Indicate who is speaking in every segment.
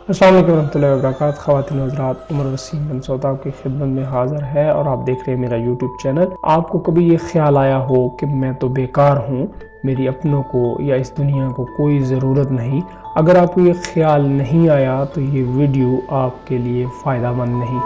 Speaker 1: السلام علیکم ورحمۃ اللہ وبرکاتہ۔ خواتین و حضرات، عمر وسیم منصوت آپ کی خدمت میں حاضر ہے اور آپ دیکھ رہے ہیں میرا یوٹیوب چینل۔ آپ کو کبھی یہ خیال آیا ہو کہ میں تو بیکار ہوں، میری اپنوں کو یا اس دنیا کو کوئی ضرورت نہیں؟ اگر آپ کو یہ خیال نہیں آیا تو یہ ویڈیو آپ کے لیے فائدہ مند نہیں۔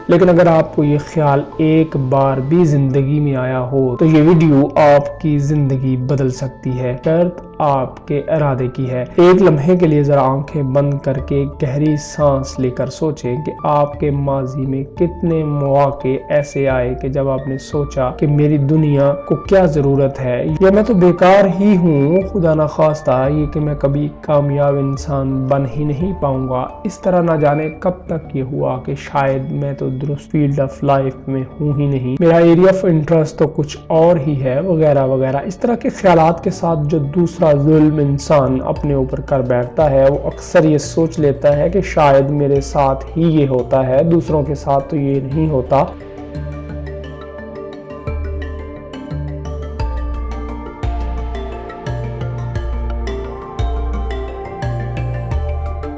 Speaker 1: لیکن اگر آپ کو یہ خیال ایک بار بھی زندگی میں آیا ہو تو یہ ویڈیو آپ کی زندگی بدل سکتی ہے، شرط آپ کے ارادے کی ہے۔ ایک لمحے کے لیے ذرا آنکھیں بند کر کے گہری سانس لے کر سوچیں کہ آپ کے ماضی میں کتنے مواقع ایسے آئے کہ جب آپ نے سوچا کہ میری دنیا کو کیا ضرورت ہے، یا میں تو بیکار ہی ہوں، خدا نخواستہ یہ کہ میں کبھی کامیاب انسان بن ہی نہیں پاؤں گا۔ اس طرح نہ جانے کب تک یہ ہوا کہ شاید میں تو درست فیلڈ آف لائف میں ہوں ہی نہیں، میرا ایریا آف انٹرسٹ تو کچھ اور ہی ہے، وغیرہ وغیرہ۔ اس طرح کے خیالات کے ساتھ جو دوسرا ظلم انسان اپنے اوپر کر بیٹھتا ہے، وہ اکثر یہ سوچ لیتا ہے کہ شاید میرے ساتھ ہی یہ ہوتا ہے، دوسروں کے ساتھ تو یہ نہیں ہوتا۔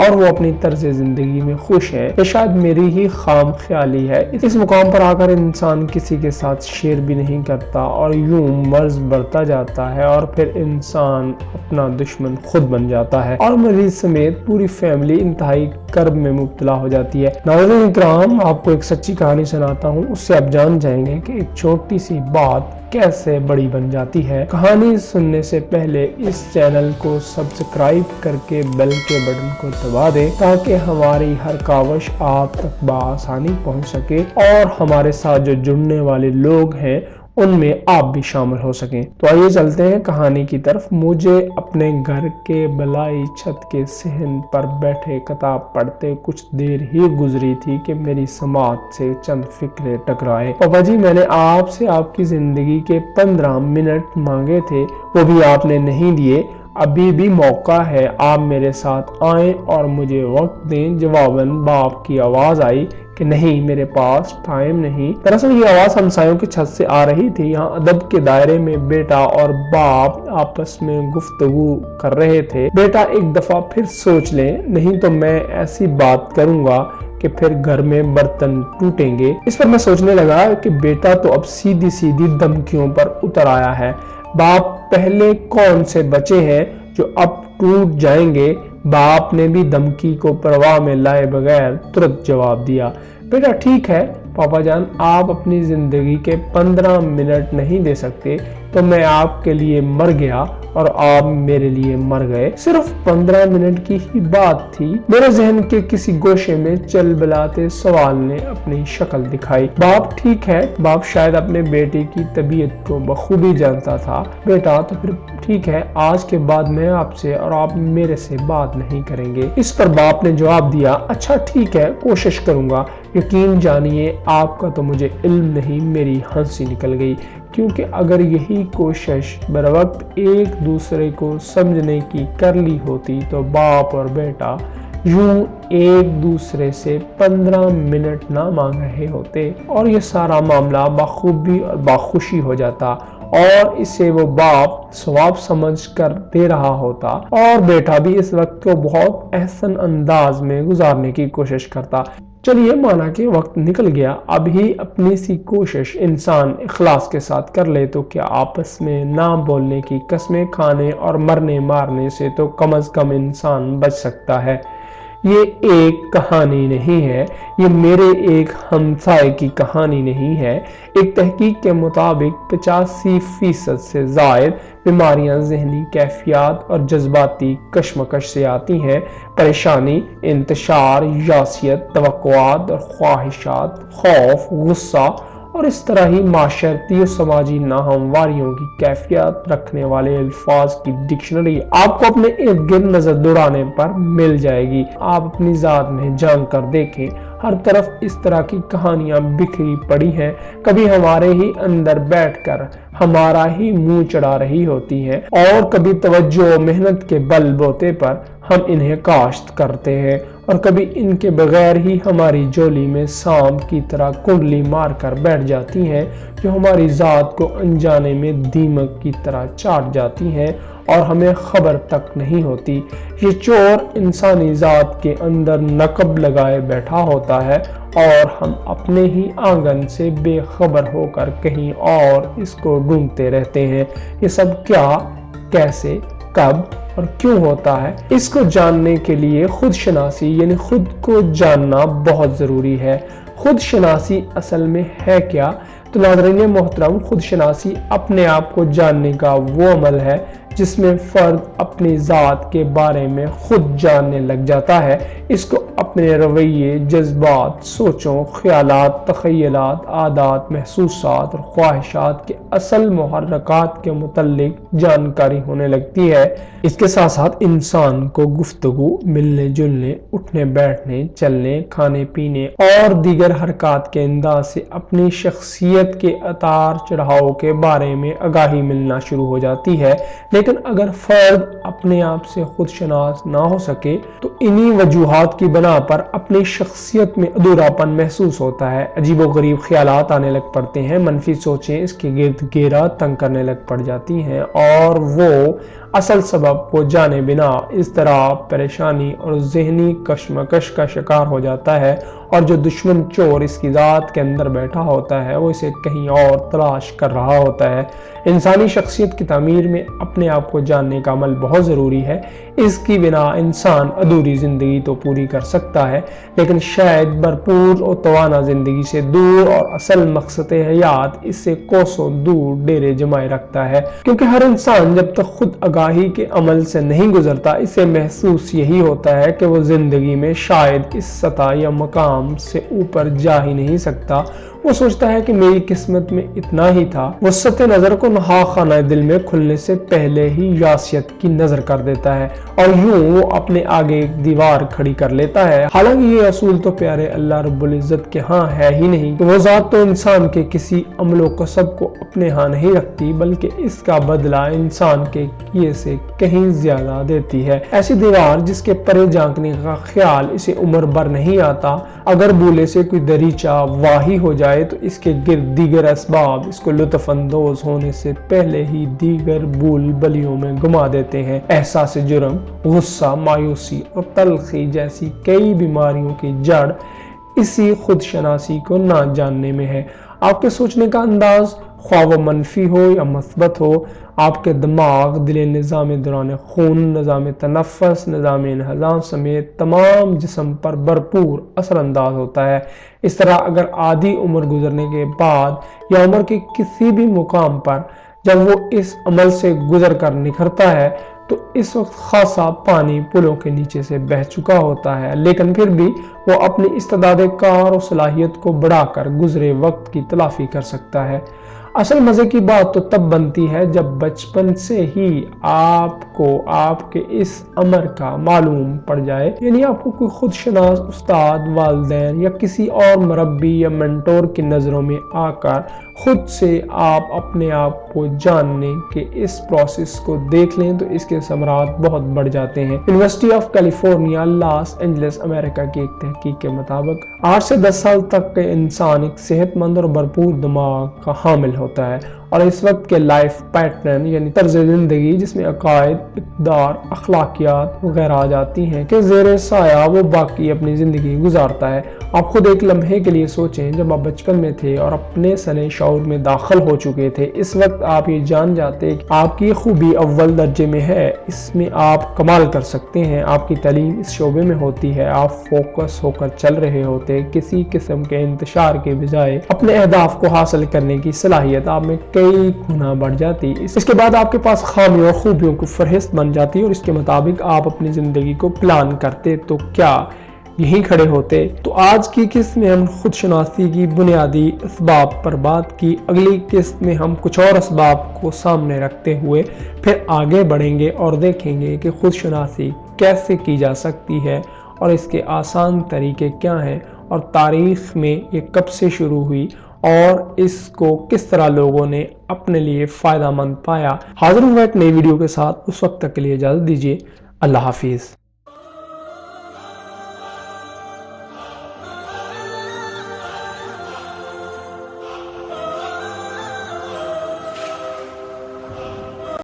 Speaker 1: اور وہ اپنی طرز زندگی میں خوش ہے، یہ شاید میری ہی خام خیالی ہے۔ اس مقام پر آ کر انسان کسی کے ساتھ شیئر بھی نہیں کرتا اور یوں مرض بڑھتا جاتا ہے، اور پھر انسان اپنا دشمن خود بن جاتا ہے اور مریض سمیت پوری فیملی انتہائی کرب میں مبتلا ہو جاتی ہے۔ ناظرین اکرام، آپ کو ایک سچی کہانی سناتا ہوں، اس سے آپ جان جائیں گے کہ ایک چھوٹی سی بات کیسے بڑی بن جاتی ہے۔ کہانی سننے سے پہلے اس چینل کو سبسکرائب کر کے بیل کے بٹن کو دبا دیں تاکہ ہماری ہر کاوش آپ تک بآسانی پہنچ سکے اور ہمارے ساتھ جو جڑنے والے لوگ ہیں ان میں آپ بھی شامل ہو سکیں۔ تو آئیے چلتے ہیں کہانی کی طرف۔ مجھے اپنے گھر کے بلائی چھت کے صحن پر بیٹھے کتاب پڑھتے کچھ دیر ہی گزری تھی کہ میری سماعت سے چند فکرے ٹکرائے۔ پاپا جی، میں نے آپ سے آپ کی زندگی کے 15 منٹ مانگے تھے، وہ بھی آپ نے نہیں دیے۔ ابھی بھی موقع ہے، آپ میرے ساتھ آئیں اور مجھے وقت دیں۔ جواباً باپ کی آواز آئی کہ نہیں، میرے پاس ٹائم نہیں۔ دراصل یہ آواز ہمسایوں کی چھت سے آ رہی تھی۔ یہاں ادب کے دائرے میں بیٹا اور باپ آپس میں گفتگو کر رہے تھے۔ بیٹا، ایک دفعہ پھر سوچ لیں، نہیں تو میں ایسی بات کروں گا کہ پھر گھر میں برتن ٹوٹیں گے۔ اس پر میں سوچنے لگا کہ بیٹا تو اب سیدھی سیدھی دھمکیوں پر اتر آیا ہے۔ باپ پہلے کون سے بچے ہیں جو اب ٹوٹ جائیں گے؟ باپ نے بھی دھمکی کو پرواہ میں لائے بغیر ترنت جواب دیا، بیٹا ٹھیک ہے پاپا جان، آپ اپنی زندگی کے 15 منٹ نہیں دے سکتے تو میں آپ کے لیے مر گیا اور آپ میرے لیے مر گئے۔ صرف 15 منٹ کی ہی بات تھی۔ میرے ذہن کے کسی گوشے میں چل بلاتے سوال نے اپنی شکل دکھائی، باپ ٹھیک ہے؟ باپ شاید اپنے بیٹے کی طبیعت کو بخوبی جانتا تھا۔ بیٹا تو پھر ٹھیک ہے، آج کے بعد میں آپ سے اور آپ میرے سے بات نہیں کریں گے۔ اس پر باپ نے جواب دیا، اچھا ٹھیک ہے، کوشش کروں گا۔ یقین جانیے آپ کا تو مجھے علم نہیں۔ میری ہنسی نکل گئی، کیونکہ اگر یہی کوشش بروقت ایک دوسرے کو سمجھنے کی کر لی ہوتی تو باپ اور بیٹا یوں ایک دوسرے سے 15 منٹ نہ مانگ رہے ہوتے اور یہ سارا معاملہ بخوبی اور باخوشی ہو جاتا، اور اسے وہ باپ ثواب سمجھ کر دے رہا ہوتا اور بیٹا بھی اس وقت کو بہت احسن انداز میں گزارنے کی کوشش کرتا۔ چلیے مانا کہ وقت نکل گیا، اب ہی اپنی سی کوشش انسان اخلاص کے ساتھ کر لے تو کیا آپس میں نہ بولنے کی قسمیں کھانے اور مرنے مارنے سے تو کم از کم انسان بچ سکتا ہے۔ یہ ایک کہانی نہیں ہے، یہ میرے ایک ہمسائے کی کہانی نہیں ہے۔ ایک تحقیق کے مطابق 85% سے زائد بیماریاں ذہنی کیفیات اور جذباتی کشمکش سے آتی ہیں۔ پریشانی، انتشار، یاسیت، توقعات اور خواہشات، خوف، غصہ اور اس طرح ہی معاشرتی اور سماجی ناہمواریوں کی کیفیت رکھنے والے الفاظ کی ڈکشنری آپ کو اپنے ارد گرد نظر دوڑانے پر مل جائے گی۔ آپ اپنی ذات میں جھانک کر دیکھیں، ہر طرف اس طرح کی کہانیاں بکھری پڑی ہیں، کبھی ہمارے ہی اندر بیٹھ کر ہمارا ہی منہ چڑھا رہی ہوتی ہیں، اور کبھی توجہ و محنت کے بل بوتے پر ہم انہیں کاشت کرتے ہیں، اور کبھی ان کے بغیر ہی ہماری جولی میں سانپ کی طرح کنڈلی مار کر بیٹھ جاتی ہیں، جو ہماری ذات کو انجانے میں دیمک کی طرح چاٹ جاتی ہیں اور ہمیں خبر تک نہیں ہوتی۔ یہ چور انسانی ذات کے اندر نقب لگائے بیٹھا ہوتا ہے اور ہم اپنے ہی آنگن سے بے خبر ہو کر کہیں اور اس کو ڈھونڈتے رہتے ہیں۔ یہ سب کیا، کیسے، کب اور کیوں ہوتا ہے، اس کو جاننے کے لیے خود شناسی یعنی خود کو جاننا بہت ضروری ہے۔ خود شناسی اصل میں ہے کیا؟ تو ناظرین محترم، خود شناسی اپنے آپ کو جاننے کا وہ عمل ہے جس میں فرد اپنی ذات کے بارے میں خود جاننے لگ جاتا ہے، اس کو اپنے رویے، جذبات، سوچوں، خیالات، تخیلات، عادات، محسوسات اور خواہشات کے اصل محرکات کے متعلق جانکاری ہونے لگتی ہے۔ اس کے ساتھ ساتھ انسان کو گفتگو، ملنے جلنے، اٹھنے بیٹھنے، چلنے، کھانے پینے اور دیگر حرکات کے انداز سے اپنی شخصیت کے اتار چڑھاؤ کے بارے میں آگاہی ملنا شروع ہو جاتی ہے۔ لیکن اگر فرد اپنے آپ سے خود شناس نہ ہو سکے تو انہی وجوہات کی بنا پر اپنی شخصیت میں ادھوراپن محسوس ہوتا ہے، عجیب و غریب خیالات آنے لگ پڑتے ہیں، منفی سوچیں اس کے گرد گھیرا تنگ کرنے لگ پڑ جاتی ہیں اور وہ اصل سبب کو جانے بنا اضطراب، پریشانی اور ذہنی کشمکش کا شکار ہو جاتا ہے، اور جو دشمن چور اس کی ذات کے اندر بیٹھا ہوتا ہے وہ اسے کہیں اور تلاش کر رہا ہوتا ہے۔ انسانی شخصیت کی تعمیر میں اپنے آپ کو جاننے کا عمل بہت ضروری ہے۔ اس کی بنا انسان ادھوری زندگی تو پوری کر سکتا ہے لیکن شاید بھرپور اور توانا زندگی سے دور، اور اصل مقصد حیات اس سے کوسوں دور ڈیرے جمائے رکھتا ہے، کیونکہ ہر انسان جب تک خود آگاہی کے عمل سے نہیں گزرتا اسے محسوس یہی ہوتا ہے کہ وہ زندگی میں شاید اس سطح یا مقام سے اوپر جا ہی نہیں سکتا۔ وہ سوچتا ہے کہ میری قسمت میں اتنا ہی تھا۔ وہ سطح نظر کو نہا خانہ دل میں کھلنے سے پہلے ہی یاسیت کی نظر کر دیتا ہے اور یوں وہ اپنے آگے ایک دیوار کھڑی کر لیتا ہے۔ حالانکہ یہ اصول تو پیارے اللہ رب العزت کے ہاں ہے ہی نہیں کہ وہ ذات تو انسان کے کسی عمل و کسب کو اپنے ہاں نہیں رکھتی بلکہ اس کا بدلہ انسان کے کیے سے کہیں زیادہ دیتی ہے۔ ایسی دیوار جس کے پرے جھانکنے کا خیال اسے عمر بھر نہیں آتا، اگر بولے سے کوئی دریچہ واہی ہو جائے تو اس کے گرد دیگر اسباب اس کو لطف اندوز ہونے سے پہلے ہی دیگر بول بلیوں میں گما دیتے ہیں۔ احساس جرم، غصہ، مایوسی اور تلخی جیسی کئی بیماریوں کی جڑ اسی خود شناسی کو نہ جاننے میں ہے۔ آپ کے سوچنے کا انداز خواہ وہ منفی ہو یا مثبت ہو، آپ کے دماغ، دل، نظام دوران خون، نظام تنفس، نظام انہضام سمیت تمام جسم پر بھرپور اثر انداز ہوتا ہے۔ اس طرح اگر آدھی عمر گزرنے کے بعد یا عمر کے کسی بھی مقام پر جب وہ اس عمل سے گزر کر نکھرتا ہے تو اس وقت خاصا پانی پلوں کے نیچے سے بہہ چکا ہوتا ہے، لیکن پھر بھی وہ اپنی استعداد کار اور صلاحیت کو بڑھا کر گزرے وقت کی تلافی کر سکتا ہے۔ اصل مزے کی بات تو تب بنتی ہے جب بچپن سے ہی آپ کو آپ کے اس امر کا معلوم پڑ جائے، یعنی آپ کو کوئی خود شناس استاد، والدین یا کسی اور مربی یا منٹور کی نظروں میں آ کر خود سے آپ اپنے آپ کو جاننے کے اس پروسیس کو دیکھ لیں تو اس کے ثمرات بہت بڑھ جاتے ہیں۔ University of California Los Angeles امریکہ کی ایک تحقیق کے مطابق 8 سے 10 سال تک کے انسان ایک صحت مند اور بھرپور دماغ کا حامل ہوتا ہے، اور اس وقت کے لائف پیٹرن یعنی طرز زندگی جس میں عقائد، اقدار، اخلاقیات وغیرہ آ جاتی ہیں کہ زیر سایہ وہ باقی اپنی زندگی گزارتا ہے۔ آپ خود ایک لمحے کے لیے سوچیں، جب آپ بچپن میں تھے اور اپنے سنے شعور میں داخل ہو چکے تھے، اس وقت آپ یہ جان جاتے کہ آپ کی خوبی اول درجے میں ہے، اس میں آپ کمال کر سکتے ہیں، آپ کی تعلیم اس شعبے میں ہوتی ہے، آپ فوکس ہو کر چل رہے ہوتے، کسی قسم کے انتشار کے بجائے اپنے اہداف کو حاصل کرنے کی صلاحیت آپ میں کئی گنا بڑھ جاتی۔ اس کے بعد آپ کے پاس خامیوں اور خوبیوں کی فہرست بن جاتی اور اس کے مطابق آپ اپنی زندگی کو پلان کرتے تو کیا یہیں کھڑے ہوتے؟ تو آج کی قسط میں ہم خود شناسی کی بنیادی اسباب پر بات کی، اگلی قسط میں ہم کچھ اور اسباب کو سامنے رکھتے ہوئے پھر آگے بڑھیں گے اور دیکھیں گے کہ خود شناسی کیسے کی جا سکتی ہے اور اس کے آسان طریقے کیا ہیں اور تاریخ میں یہ کب سے شروع ہوئی اور اس کو کس طرح لوگوں نے اپنے لیے فائدہ مند پایا۔ حاضر ہوں ایک نئی ویڈیو کے ساتھ، اس وقت تک کے لیے اجازت دیجیے۔ اللہ حافظ۔